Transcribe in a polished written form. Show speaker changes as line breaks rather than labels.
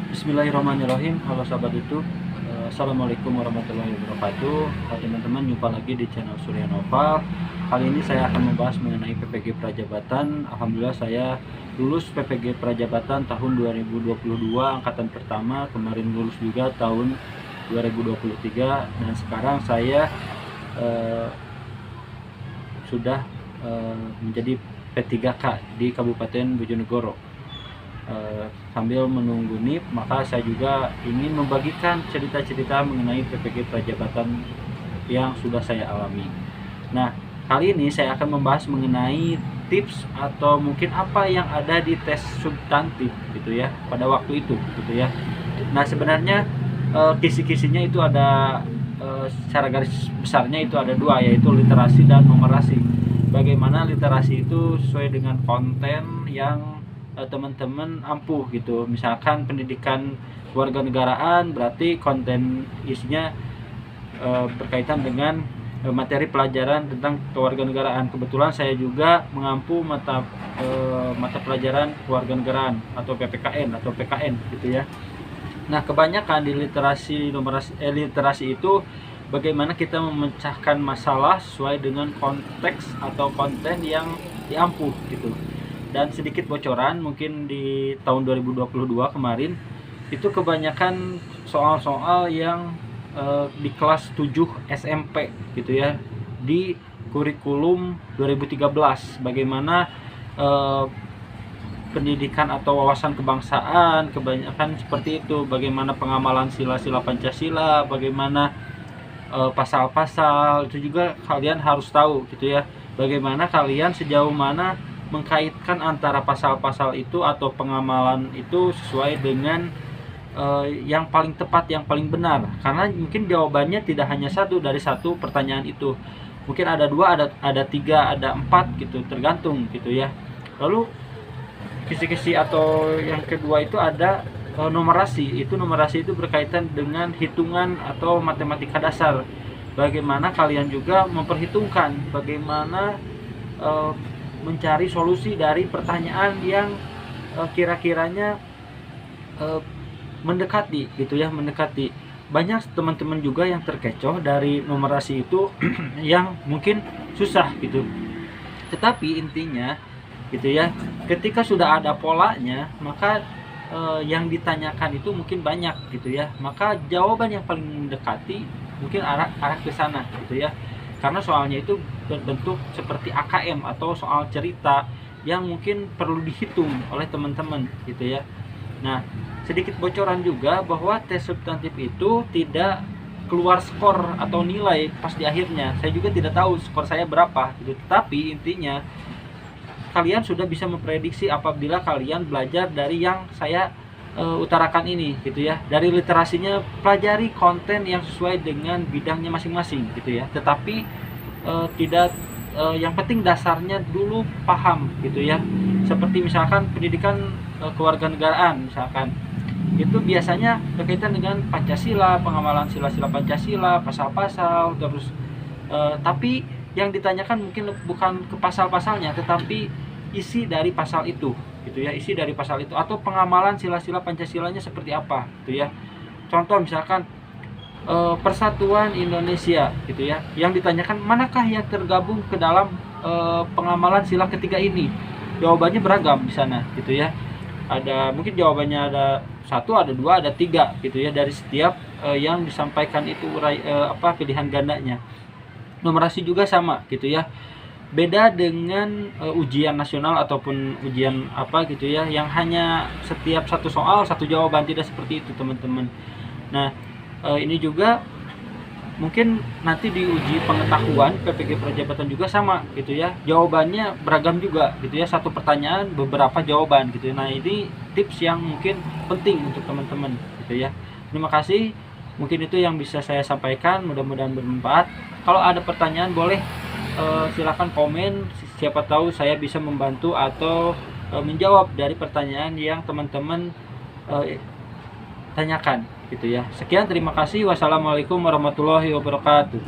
Bismillahirrahmanirrahim. Halo sahabat YouTube. Assalamualaikum warahmatullahi wabarakatuh. Teman-teman, jumpa lagi di channel Surya Nova. Kali ini saya akan membahas mengenai PPG Prajabatan. Alhamdulillah saya lulus PPG Prajabatan tahun 2022 angkatan pertama. Kemarin lulus juga tahun 2023 dan sekarang saya sudah menjadi P3K di Kabupaten Bojonegoro. Sambil menunggu NIP, maka saya juga ingin membagikan cerita-cerita mengenai PPG Prajabatan yang sudah saya alami. Nah, kali ini saya akan membahas mengenai tips atau mungkin apa yang ada di tes substantif gitu ya pada waktu itu gitu ya. Nah, sebenarnya kisi-kisinya itu ada secara garis besarnya itu ada dua, yaitu literasi dan numerasi. Bagaimana literasi itu sesuai dengan konten yang teman-teman ampuh gitu. Misalkan pendidikan kewarganegaraan, berarti konten isinya berkaitan dengan materi pelajaran tentang kewarganegaraan. Kebetulan saya juga mengampu mata pelajaran kewarganegaraan atau PPKN atau PKN gitu ya. Nah, kebanyakan di literasi itu bagaimana kita memecahkan masalah sesuai dengan konteks atau konten yang diampuh gitu. Dan sedikit bocoran, mungkin di tahun 2022 kemarin itu kebanyakan soal-soal yang di kelas 7 SMP gitu ya, di kurikulum 2013, bagaimana pendidikan atau wawasan kebangsaan, kebanyakan seperti itu, bagaimana pengamalan sila-sila Pancasila, bagaimana pasal-pasal itu juga kalian harus tahu gitu ya, bagaimana kalian sejauh mana mengkaitkan antara pasal-pasal itu atau pengamalan itu sesuai dengan yang paling tepat, yang paling benar. Karena mungkin jawabannya tidak hanya satu dari satu pertanyaan itu, mungkin ada dua, ada tiga, ada empat gitu, tergantung gitu ya. Lalu kisi-kisi atau yang kedua itu ada numerasi. Numerasi itu berkaitan dengan hitungan atau matematika dasar. Bagaimana kalian juga memperhitungkan bagaimana mencari solusi dari pertanyaan yang kira-kiranya mendekati gitu ya, mendekati. Banyak teman-teman juga yang terkecoh dari numerasi itu yang mungkin susah gitu. Tetapi intinya gitu ya, ketika sudah ada polanya, maka yang ditanyakan itu mungkin banyak gitu ya. Maka jawaban yang paling mendekati mungkin arah ke sana gitu ya. Karena soalnya itu berbentuk seperti AKM atau soal cerita yang mungkin perlu dihitung oleh teman-teman gitu ya. Nah, sedikit bocoran juga bahwa tes substantif itu tidak keluar skor atau nilai pas di akhirnya. Saya juga tidak tahu skor saya berapa gitu. Tapi intinya kalian sudah bisa memprediksi apabila kalian belajar dari yang saya utarakan ini gitu ya. Dari literasinya pelajari konten yang sesuai dengan bidangnya masing-masing gitu ya. Tetapi tidak yang penting dasarnya dulu paham gitu ya. Seperti misalkan pendidikan kewarganegaraan misalkan, itu biasanya berkaitan dengan Pancasila, pengamalan sila-sila Pancasila, pasal-pasal terus tapi yang ditanyakan mungkin bukan ke pasal-pasalnya, tetapi isi dari pasal itu gitu ya, isi dari pasal itu atau pengamalan sila-sila Pancasilanya seperti apa gitu ya. Contoh misalkan Persatuan Indonesia gitu ya, yang ditanyakan manakah yang tergabung ke dalam pengamalan sila ketiga ini. Jawabannya beragam di sana gitu ya. Ada mungkin jawabannya ada satu, ada dua, ada tiga gitu ya, dari setiap yang disampaikan itu pilihan gandanya. Numerasi juga sama gitu ya. Beda dengan ujian nasional ataupun ujian apa gitu ya, yang hanya setiap satu soal satu jawaban, tidak seperti itu teman-teman. Nah, ini juga mungkin nanti di uji pengetahuan PPG Prajabatan juga sama gitu ya, jawabannya beragam juga gitu ya, satu pertanyaan beberapa jawaban gitu. Nah, ini tips yang mungkin penting untuk teman-teman gitu ya. Terima kasih, mungkin itu yang bisa saya sampaikan, mudah-mudahan bermanfaat. Kalau ada pertanyaan boleh silakan komen, siapa tahu saya bisa membantu atau menjawab dari pertanyaan yang teman-teman tanyakan gitu ya. Sekian, terima kasih. Wassalamualaikum warahmatullahi wabarakatuh.